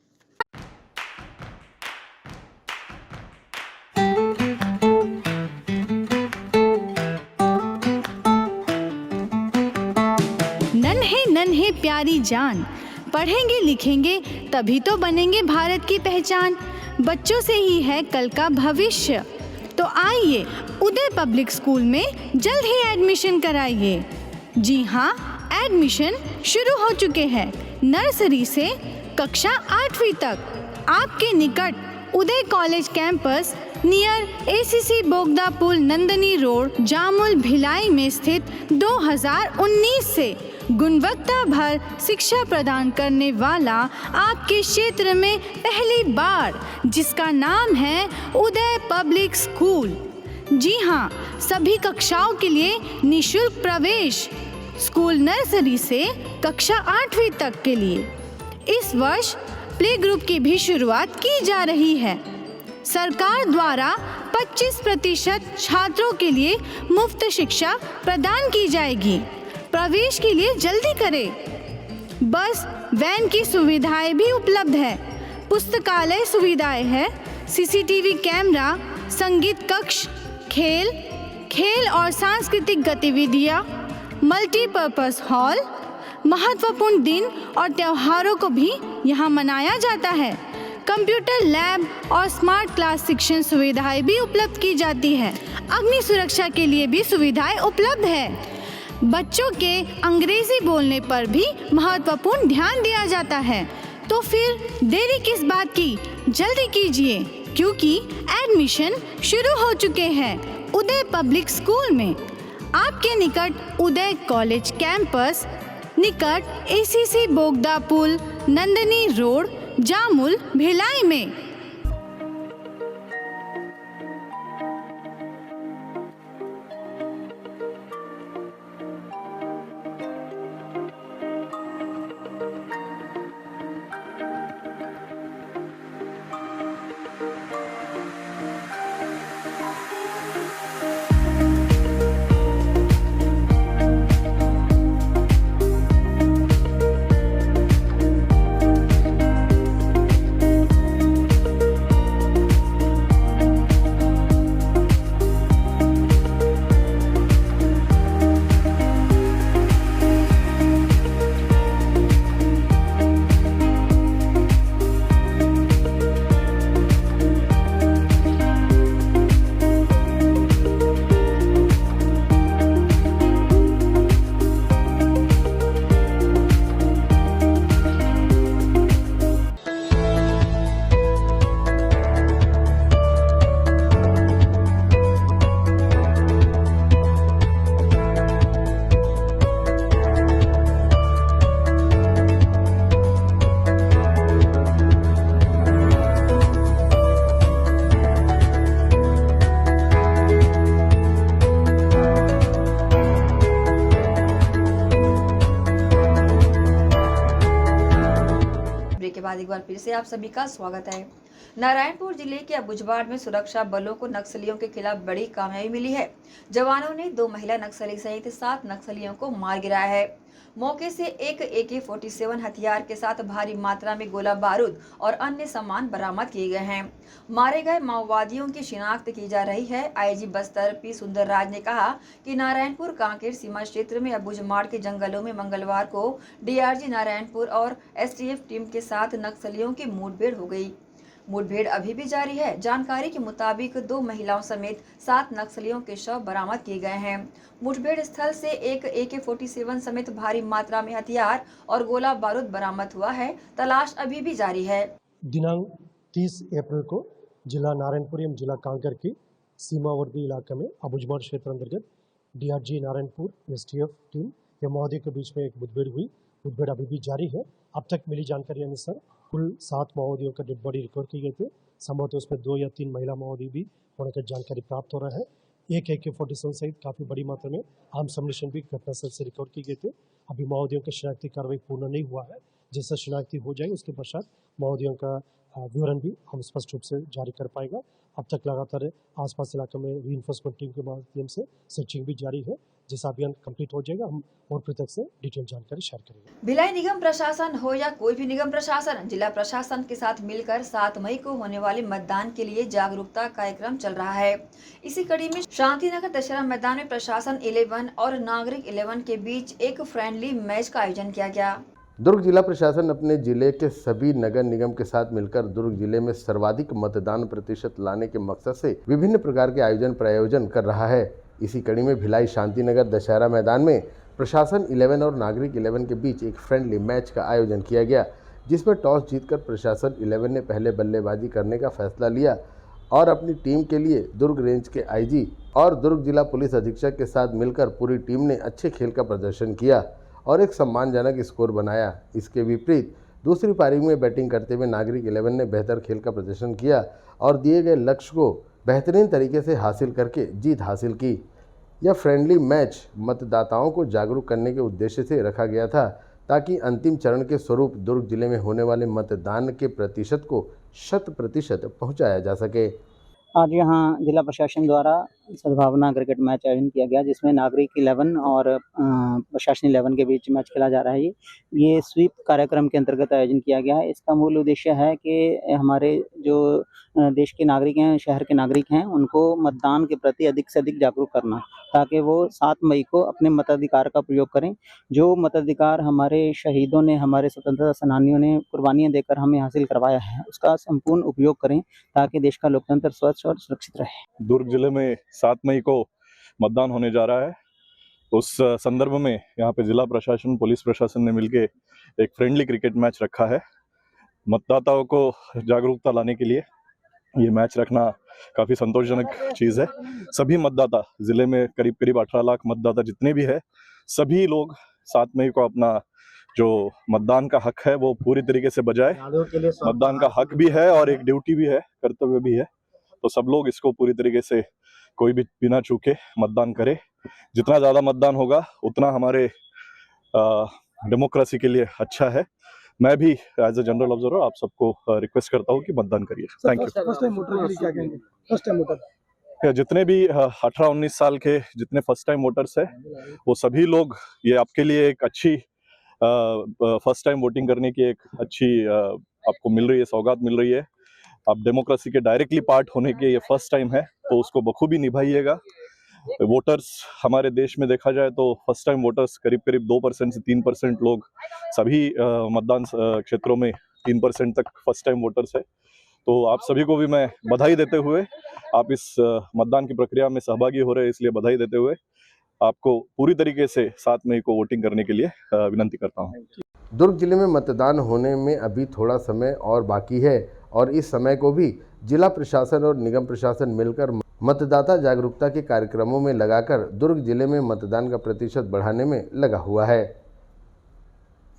नन्हे प्यारी जान, पढ़ेंगे लिखेंगे तभी तो बनेंगे भारत की पहचान। बच्चों से ही है कल का भविष्य, तो आइए उदय पब्लिक स्कूल में जल्द ही एडमिशन कराइए। जी हाँ, एडमिशन शुरू हो चुके हैं। नर्सरी से कक्षा 8वीं तक आपके निकट उदय कॉलेज कैंपस नियर ACC बोगदा पुल नंदनी रोड जामुल भिलाई में स्थित 2019 से गुणवत्ता भर शिक्षा प्रदान करने वाला आपके क्षेत्र में पहली बार, जिसका नाम है उदय पब्लिक स्कूल। जी हाँ, सभी कक्षाओं के लिए निःशुल्क प्रवेश। स्कूल नर्सरी से कक्षा 8वीं तक के लिए इस वर्ष प्ले ग्रुप की भी शुरुआत की जा रही है। सरकार द्वारा 25% छात्रों के लिए मुफ्त शिक्षा प्रदान की जाएगी। प्रवेश के लिए जल्दी करें। बस वैन की सुविधाएं भी उपलब्ध है। पुस्तकालय सुविधाएं है, CCTV कैमरा, संगीत कक्ष, खेल और सांस्कृतिक गतिविधियां, मल्टीपर्पज हॉल, महत्वपूर्ण दिन और त्योहारों को भी यहाँ मनाया जाता है। कंप्यूटर लैब और स्मार्ट क्लास शिक्षण सुविधाएं भी उपलब्ध की जाती है। अग्नि सुरक्षा के लिए भी सुविधाएं उपलब्ध है। बच्चों के अंग्रेजी बोलने पर भी महत्वपूर्ण ध्यान दिया जाता है। तो फिर देरी किस बात की, जल्दी कीजिए क्योंकि एडमिशन शुरू हो चुके हैं उदय पब्लिक स्कूल में। आपके निकट उदय कॉलेज कैंपस निकट ACC बोगदा पुल नंदनी रोड जामुल भिलाई में। बाद एक बार फिर से आप सभी का स्वागत है। नारायणपुर जिले के अबुझमाड़ में सुरक्षा बलों को नक्सलियों के खिलाफ बड़ी कामयाबी मिली है। जवानों ने 2 महिला नक्सली सहित 7 नक्सलियों को मार गिराया है। मौके से एक AK-47 हथियार के साथ भारी मात्रा में गोला बारूद और अन्य सामान बरामद किए गए हैं। मारे गए माओवादियों की शिनाख्त की जा रही है। IG बस्तर P सुंदरराज ने कहा कि नारायणपुर कांकेर सीमा क्षेत्र में अबुझमाड़ के जंगलों में मंगलवार को DRG नारायणपुर और STF टीम के साथ नक्सलियों की मुठभेड़ हो गई। मुठभेड़ अभी भी जारी है। जानकारी के मुताबिक 2 महिलाओं समेत 7 नक्सलियों के शव बरामद किए गए हैं। मुठभेड़ स्थल से एक AK-47 समेत भारी मात्रा में हथियार और गोला बारूद बरामद हुआ है। तलाश अभी भी जारी है। दिनांक 30 अप्रैल को जिला नारायणपुर एवं जिला कांकेर की सीमावर्ती इलाके में अबुझमाड़ क्षेत्र अंतर्गत DRG नारायणपुर STF टीम या माओवादियों के बीच में एक मुठभेड़ हुई। मुठभेड़ अभी भी जारी है। अब तक मिली जानकारी अनुसार कुल 7 माओवादियों का डेड बॉडी रिकवर किए गए थे। संभवतः उसमें 2 या 3 महिला माओवादी भी होने की जानकारी प्राप्त हो रहा है। एक AK-47 सहित काफी बड़ी मात्रा में आर्म्स अम्युनिशन भी घटनास्थल से रिकवर की गए थे। अभी माओवादियों की शिनाख्ती कार्रवाई पूर्ण नहीं हुआ है। जैसा शिनाख्ती हो जाए उसके पश्चात माओवादियों का विवरण भी हम स्पष्ट रूप से जारी कर पाएगा। अब तक लगातार आसपास इलाके में रीइंफोर्समेंट टीम के माध्यम से सर्चिंग भी जारी है। जैसा अभियान कंप्लीट हो जाएगा हम और पृथक से डिटेल जानकारी शेयर करेंगे। भिलाई निगम प्रशासन हो या कोई भी निगम प्रशासन, जिला प्रशासन के साथ मिलकर 7 मई को होने वाले मतदान के लिए जागरूकता कार्यक्रम चल रहा है। इसी कड़ी में शांतिनगर दशहरा मैदान में प्रशासन 11 और नागरिक 11 के बीच एक फ्रेंडली मैच का आयोजन किया गया। दुर्ग जिला प्रशासन अपने जिले के सभी नगर निगम के साथ मिलकर दुर्ग जिले में सर्वाधिक मतदान प्रतिशत लाने के मकसद से विभिन्न प्रकार के आयोजन प्रायोजन कर रहा है। इसी कड़ी में भिलाई शांतिनगर दशहरा मैदान में प्रशासन 11 और नागरिक 11 के बीच एक फ्रेंडली मैच का आयोजन किया गया। जिसमें टॉस जीतकर प्रशासन 11 ने पहले बल्लेबाजी करने का फैसला लिया और अपनी टीम के लिए दुर्ग रेंज के आईजी और दुर्ग जिला पुलिस अधीक्षक के साथ मिलकर पूरी टीम ने अच्छे खेल का प्रदर्शन किया और एक सम्मानजनक स्कोर बनाया। इसके विपरीत दूसरी पारी में बैटिंग करते हुए नागरिक 11 ने बेहतर खेल का प्रदर्शन किया और दिए गए लक्ष्य को बेहतरीन तरीके से हासिल करके जीत हासिल की। यह फ्रेंडली मैच मतदाताओं को जागरूक करने के उद्देश्य से रखा गया था ताकि अंतिम चरण के स्वरूप दुर्ग जिले में होने वाले मतदान के प्रतिशत को 100% पहुंचाया जा सके। आज यहाँ जिला प्रशासन द्वारा सद्भावना क्रिकेट मैच आयोजन किया गया, जिसमें नागरिक 11 और प्रशासन 11 के बीच मैच खेला जा रहा है। ये स्वीप कार्यक्रम के अंतर्गत आयोजन किया गया है। इसका मूल उद्देश्य है कि हमारे जो देश के नागरिक हैं, शहर के नागरिक हैं, उनको मतदान के प्रति अधिक से अधिक जागरूक करना, ताकि वो 7 मई को अपने मताधिकार का प्रयोग करें। जो मताधिकार हमारे शहीदों ने, हमारे स्वतंत्रता सेनानियों ने कुर्बानियाँ देकर हमें हासिल करवाया है, उसका संपूर्ण उपयोग करें ताकि देश का लोकतंत्र स्वच्छ और सुरक्षित रहे। दुर्ग जिले में 7 मई को मतदान होने जा रहा है। उस संदर्भ में यहाँ पे जिला प्रशासन, पुलिस प्रशासन ने मिलके एक फ्रेंडली क्रिकेट मैच रखा है। मतदाताओं को जागरूकता लाने के लिए ये मैच रखना काफ़ी संतोषजनक चीज़ है। सभी मतदाता, जिले में करीब 18 लाख मतदाता जितने भी है, सभी लोग 7 मई को अपना जो मतदान का हक है वो पूरी तरीके से बजाए। मतदान का हक भी है और एक ड्यूटी भी है, कर्तव्य भी है, तो सब लोग इसको पूरी तरीके से कोई भी बिना चूके मतदान करे। जितना ज़्यादा मतदान होगा उतना हमारे डेमोक्रेसी के लिए अच्छा है। मैं भी एज ए जनरल ऑब्जर्वर आप सबको रिक्वेस्ट करता हूँ कि मतदान करिए। Thank you. First time voter के लिए क्या कहेंगे? फर्स्ट टाइम वोटर जितने भी 18-19 साल के जितने फर्स्ट टाइम वोटर्स हैं, वो सभी लोग, ये आपके लिए एक अच्छी फर्स्ट टाइम वोटिंग करने की एक अच्छी आपको मिल रही है, सौगात मिल रही है। आप डेमोक्रेसी के डायरेक्टली पार्ट होने के ये फर्स्ट टाइम है, तो उसको बखूबी निभाइएगा। वोटर्स हमारे देश में देखा जाए तो फर्स्ट टाइम वोटर्स करीब 2% से 3% लोग, सभी मतदान क्षेत्रों में 3% तक फर्स्ट टाइम वोटर्स है। तो आप सभी को भी मैं बधाई देते हुए, आप इस मतदान की प्रक्रिया में सहभागी हो रहे हैं, इसलिए बधाई देते हुए आपको पूरी तरीके से 7 मई को वोटिंग करने के लिए विनती करता हूँ। दुर्ग जिले में मतदान होने में अभी थोड़ा समय और बाकी है और इस समय को भी जिला प्रशासन और निगम प्रशासन मिलकर मतदाता जागरूकता के कार्यक्रमों में लगाकर दुर्ग जिले में मतदान का प्रतिशत बढ़ाने में लगा हुआ है।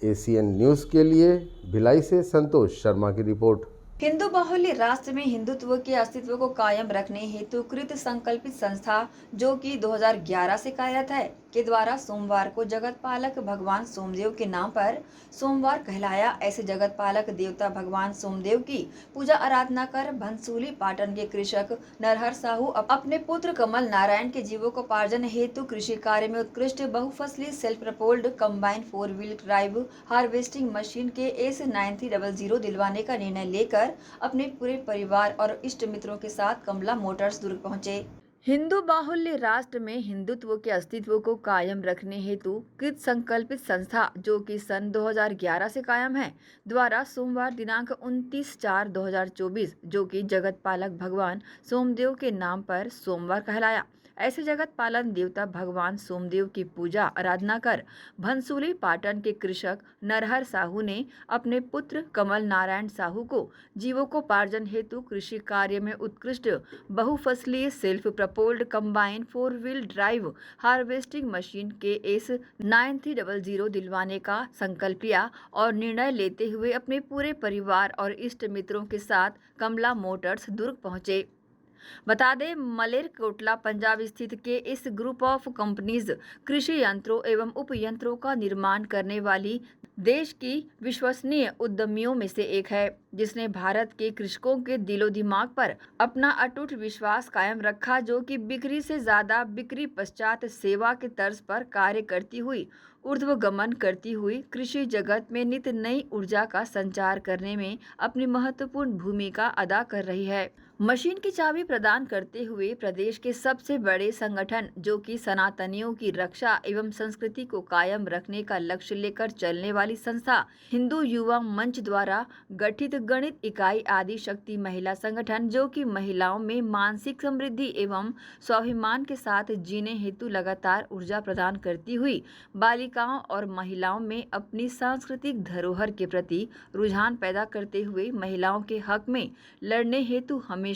एसीएन न्यूज़ के लिए भिलाई से संतोष शर्मा की रिपोर्ट। हिंदू बाहुल्य राष्ट्र में हिंदुत्व के अस्तित्व को कायम रखने हेतु कृत संकल्पित संस्था, जो कि 2011 से कार्यरत है, के द्वारा सोमवार को जगत पालक भगवान सोमदेव के नाम पर सोमवार कहलाया। ऐसे जगत पालक देवता भगवान सोमदेव की पूजा आराधना कर भनसूली पाटन के कृषक नरहर साहू अपने पुत्र कमल नारायण के जीविकोपार्जन हेतु कृषि कार्य में उत्कृष्ट बहुफसली self propelled combine 4 wheel drive harvesting machine के S9300 दिलवाने का निर्णय लेकर अपने पूरे परिवार और इष्ट मित्रों के साथ कमला मोटर्स दुर्ग पहुंचे। हिंदू बाहुल्य राष्ट्र में हिंदुत्व के अस्तित्व को कायम रखने हेतु कृत संकल्पित संस्था, जो कि सन 2011 से कायम है, द्वारा सोमवार दिनांक 29/4/2024, जो कि जगत पालक भगवान सोमदेव के नाम पर सोमवार कहलाया। ऐसे जगत पालन देवता भगवान सोमदेव की पूजा आराधना कर भनसूली पाटन के कृषक नरहर साहू ने अपने पुत्र कमल नारायण साहू को जीविकोपार्जन हेतु कृषि कार्य में उत्कृष्ट बहुफसलीय self propelled combine 4 wheel drive harvesting machine के S9300 दिलवाने का संकल्प लिया और निर्णय लेते हुए अपने पूरे परिवार और इष्ट मित्रों के साथ कमला मोटर्स दुर्ग पहुंचे। बता दें, मलेरकोटला पंजाब स्थित के इस ग्रुप ऑफ कंपनीज कृषि यंत्रों एवं उपयंत्रों का निर्माण करने वाली देश की विश्वसनीय उद्यमियों में से एक है, जिसने भारत के कृषकों के दिलो दिमाग पर अपना अटूट विश्वास कायम रखा, जो कि बिक्री से ज्यादा बिक्री पश्चात सेवा के तर्ज पर कार्य करती हुई ऊर्ध्वगमन करती हुई कृषि जगत में नित नई ऊर्जा का संचार करने में अपनी महत्वपूर्ण भूमिका अदा कर रही है। मशीन की चाबी प्रदान करते हुए प्रदेश के सबसे बड़े संगठन जो कि सनातनियों की रक्षा एवं संस्कृति को कायम रखने का लक्ष्य लेकर चलने वाली संस्था हिंदू युवा मंच द्वारा गठित गणित इकाई आदि शक्ति महिला संगठन जो कि महिलाओं में मानसिक समृद्धि एवं स्वाभिमान के साथ जीने हेतु लगातार ऊर्जा प्रदान करती हुई बालिकाओं और महिलाओं में अपनी सांस्कृतिक धरोहर के प्रति रुझान पैदा करते हुए महिलाओं के हक में लड़ने हेतु हमेशा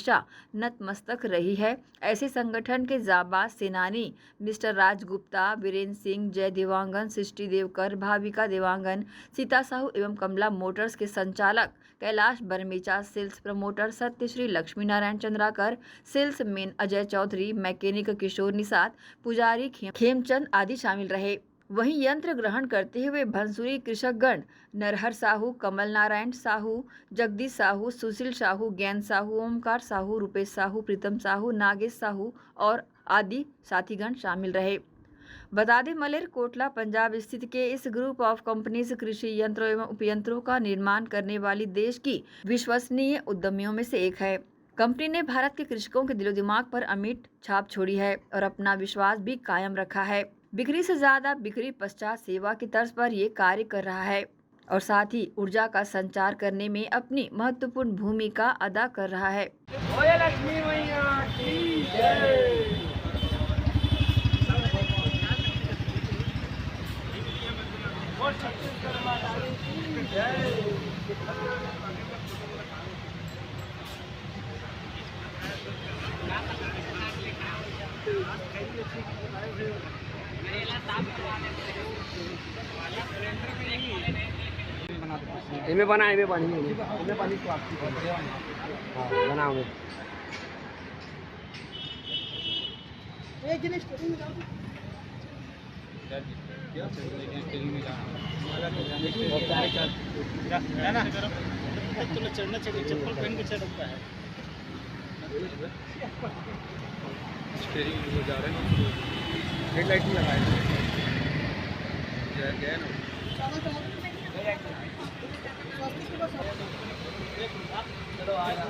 नतमस्तक रही है। ऐसे संगठन के जाबाज सेनानी मिस्टर राज गुप्ता, वीरेंद्र सिंह, जय देवांगन, सृष्टि देवकर, भाविका देवांगन, सीता साहू एवं कमला मोटर्स के संचालक Kailash Barmecha, sales promoter Satyashree Lakshmi Narayan Chandrakar, salesman Ajay Chaudhary, mechanic Kishore Nishad, पुजारी खेमचंद आदि शामिल रहे। वहीं यंत्र ग्रहण करते हुए भंसुरी कृषकगण नरहर साहू, कमल नारायण साहू, जगदीश साहू, सुशील साहू, ज्ञान साहू, ओमकार साहू, रूपेश साहू, प्रीतम साहू, नागेश साहू और आदि साथीगण शामिल रहे। बता दें, मलेरकोटला पंजाब स्थित के इस ग्रुप ऑफ कंपनीज कृषि यंत्रों एवं उपयंत्रों का निर्माण करने वाली देश की विश्वसनीय उद्यमियों में से एक है। कंपनी ने भारत के कृषकों के दिलो दिमाग पर अमिट छाप छोड़ी है और अपना विश्वास भी कायम रखा है। बिक्री से ज्यादा बिक्री पश्चात सेवा की तर्ज पर ये कार्य कर रहा है और साथ ही ऊर्जा का संचार करने में अपनी महत्वपूर्ण भूमिका अदा कर रहा है। इनमें बना इनमें पानी तो आपकी बनाओ चढ़ना चाहिए, चप्पल पहन के चढ़ सकता है। स्टीयरिंग जा रहे हैं, हेडलाइट भी लगाए गया ना। चलो आया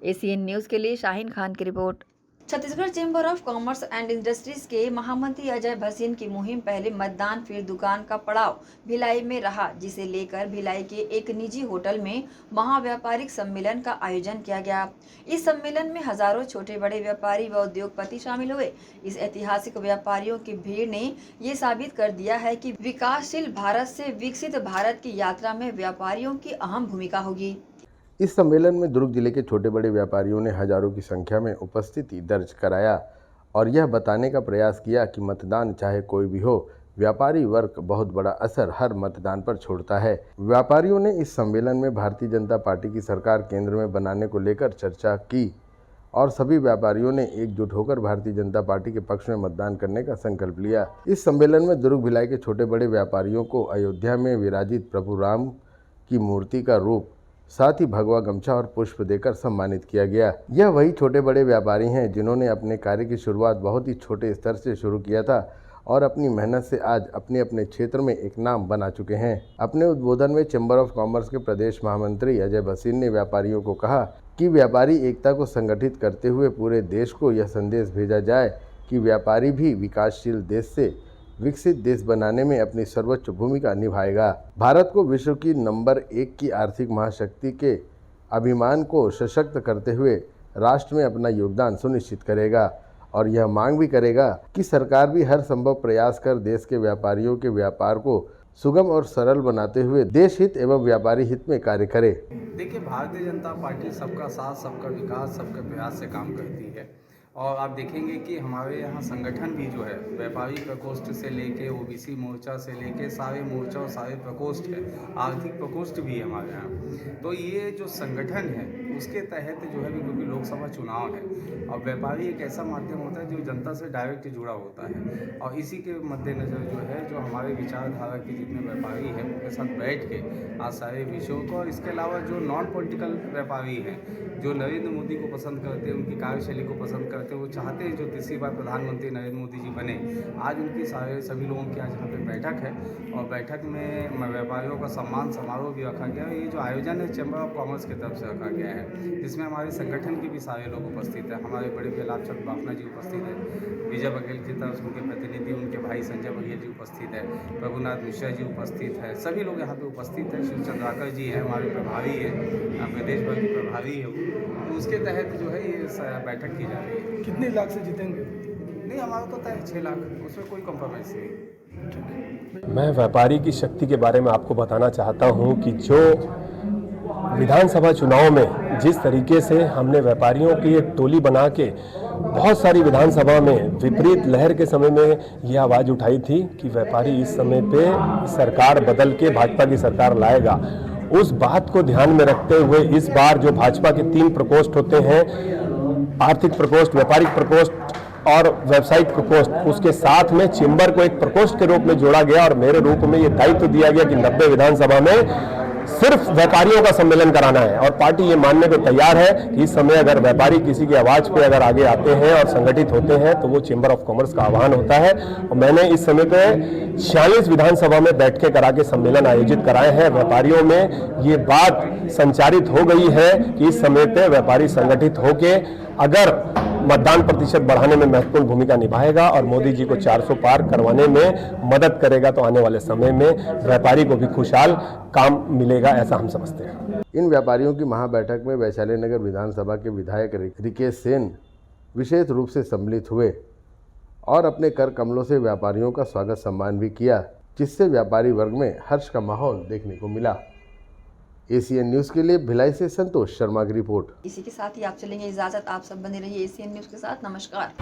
एसीएन न्यूज़ के लिए शाहीन खान की report. Chhattisgarh chamber of commerce and industries के महामंत्री अजय भसीन की मुहिम पहले मतदान फिर दुकान का पड़ाव भिलाई में रहा, जिसे लेकर भिलाई के एक निजी होटल में महाव्यापारिक सम्मेलन का आयोजन किया गया। इस सम्मेलन में हजारों छोटे बड़े व्यापारी व उद्योगपति शामिल हुए। इस ऐतिहासिक व्यापारियों की भीड़ ने ये साबित कर दिया है कि विकासशील भारत से विकसित भारत की यात्रा में व्यापारियों की अहम भूमिका होगी। इस सम्मेलन में दुर्ग जिले के छोटे बड़े व्यापारियों ने हजारों की संख्या में उपस्थिति दर्ज कराया और यह बताने का प्रयास किया कि मतदान चाहे कोई भी हो, व्यापारी वर्ग बहुत बड़ा असर हर मतदान पर छोड़ता है। व्यापारियों ने इस सम्मेलन में भारतीय जनता पार्टी की सरकार केंद्र में बनाने को लेकर चर्चा की और सभी व्यापारियों ने एकजुट होकर भारतीय जनता पार्टी के पक्ष में मतदान करने का संकल्प लिया। इस सम्मेलन में दुर्ग भिलाई के छोटे बड़े व्यापारियों को अयोध्या में विराजित प्रभु राम की मूर्ति का रूप, साथ ही भगवा गमछा और पुष्प देकर सम्मानित किया गया। यह वही छोटे बड़े व्यापारी हैं जिन्होंने अपने कार्य की शुरुआत बहुत ही छोटे स्तर से शुरू किया था और अपनी मेहनत से आज अपने अपने क्षेत्र में एक नाम बना चुके हैं। अपने उद्बोधन में चैम्बर ऑफ कॉमर्स के प्रदेश महामंत्री अजय भसीन ने व्यापारियों को कहा कि व्यापारी एकता को संगठित करते हुए पूरे देश को यह संदेश भेजा जाए कि व्यापारी भी विकासशील देश से विकसित देश बनाने में अपनी सर्वोच्च भूमिका निभाएगा। भारत को विश्व की नंबर 1 की आर्थिक महाशक्ति के अभिमान को सशक्त करते हुए राष्ट्र में अपना योगदान सुनिश्चित करेगा और यह मांग भी करेगा कि सरकार भी हर संभव प्रयास कर देश के व्यापारियों के व्यापार को सुगम और सरल बनाते हुए देश हित एवं व्यापारी हित में कार्य करे। देखिए, भारतीय जनता पार्टी सबका साथ, सबका विकास, सबके प्रयास से काम करती है और आप देखेंगे कि हमारे यहाँ संगठन भी जो है व्यापारी प्रकोष्ठ से लेके ओबीसी मोर्चा से लेके सारे मोर्चा और सारे प्रकोष्ठ है, आर्थिक प्रकोष्ठ भी है हमारे यहाँ। तो ये जो संगठन है उसके तहत जो है, क्योंकि लोकसभा चुनाव है और व्यापारी एक ऐसा माध्यम होता है जो जनता से डायरेक्ट जुड़ा होता है और इसी के मद्देनज़र जो है जो हमारे विचारधारा के जितने व्यापारी हैं उनके साथ बैठ के आज सारे विषयों को और इसके अलावा जो नॉन पॉलिटिकल व्यापारी हैं जो नरेंद्र मोदी को पसंद करते हैं, उनकी कार्यशैली को पसंद करते हैं, वो चाहते हैं जो तीसरी बार प्रधानमंत्री नरेंद्र मोदी जी बने। आज उनकी सभी लोगों की आज यहाँ पे बैठक है और बैठक में व्यापारियों का सम्मान समारोह भी रखा गया है। ये जो आयोजन है चैम्बर ऑफ कॉमर्स की तरफ से रखा गया है, जिसमें हमारे संगठन के भी सारे लोग उपस्थित हैं। हमारे बड़े बेलाभ चंद बाफना जी उपस्थित हैं, विजय बघेल की तरफ से उनके प्रतिनिधि, उनके भाई संजय बघेल जी उपस्थित है, प्रभुनाथ मिश्रा जी उपस्थित है, सभी लोग यहाँ पे उपस्थित हैं। शिव चंद्राकर जी हैं, हमारे प्रभारी हैं, प्रदेश भर के प्रभारी है। तो उसके तहत जो है ये बैठक की जा रही है। कितने लाख से जीतेंगे? नहीं, हमारा तो तय 6 लाख, उसमें कोई कॉम्प्रोमाइज़ नहीं। मैं व्यापारी की शक्ति के बारे में आपको बताना चाहता हूं कि जो विधानसभा चुनाव में जिस तरीके से हमने व्यापारियों की एक टोली बना के बहुत सारी विधानसभा में विपरीत लहर के समय में ये आवाज़ उठाई थी कि व्यापारी इस समय पे सरकार बदल के भाजपा की सरकार लाएगा, उस बात को ध्यान में रखते हुए इस बार जो भाजपा के 3 प्रकोष्ठ होते हैं, आर्थिक प्रकोष्ठ, व्यापारिक प्रकोष्ठ और व्यावसायिक प्रकोष्ठ, उसके साथ में चेंबर को एक प्रकोष्ठ के रूप में जोड़ा गया और मेरे रूप में ये दायित्व दिया गया कि 90 विधानसभा में सिर्फ व्यापारियों का सम्मेलन कराना है और पार्टी ये मानने को तैयार है कि इस समय अगर व्यापारी किसी की आवाज पे अगर आगे आते हैं और संगठित होते हैं तो वो चेंबर ऑफ कॉमर्स का आह्वान होता है। और मैंने इस समय पे 46 विधानसभा में बैठकें करा के सम्मेलन आयोजित कराए हैं। व्यापारियों में ये बात संचारित हो गई है कि इस समय पे व्यापारी संगठित होके अगर मतदान प्रतिशत बढ़ाने में महत्वपूर्ण भूमिका निभाएगा और मोदी जी को 400 पार करवाने में मदद करेगा तो आने वाले समय में व्यापारी को भी खुशहाल काम मिलेगा, ऐसा हम समझते हैं। इन व्यापारियों की महाबैठक में वैशाली नगर विधानसभा के विधायक रिकेश सेन विशेष रूप से सम्मिलित हुए और अपने कर कमलों से व्यापारियों का स्वागत सम्मान भी किया, जिससे व्यापारी वर्ग में हर्ष का माहौल देखने को मिला। एसीएन न्यूज़ के लिए भिलाई से संतोष शर्मा की रिपोर्ट। इसी के साथ ही आप चलेंगे इजाजत। आप सब बने रहिए एसीएन न्यूज़ के साथ। नमस्कार।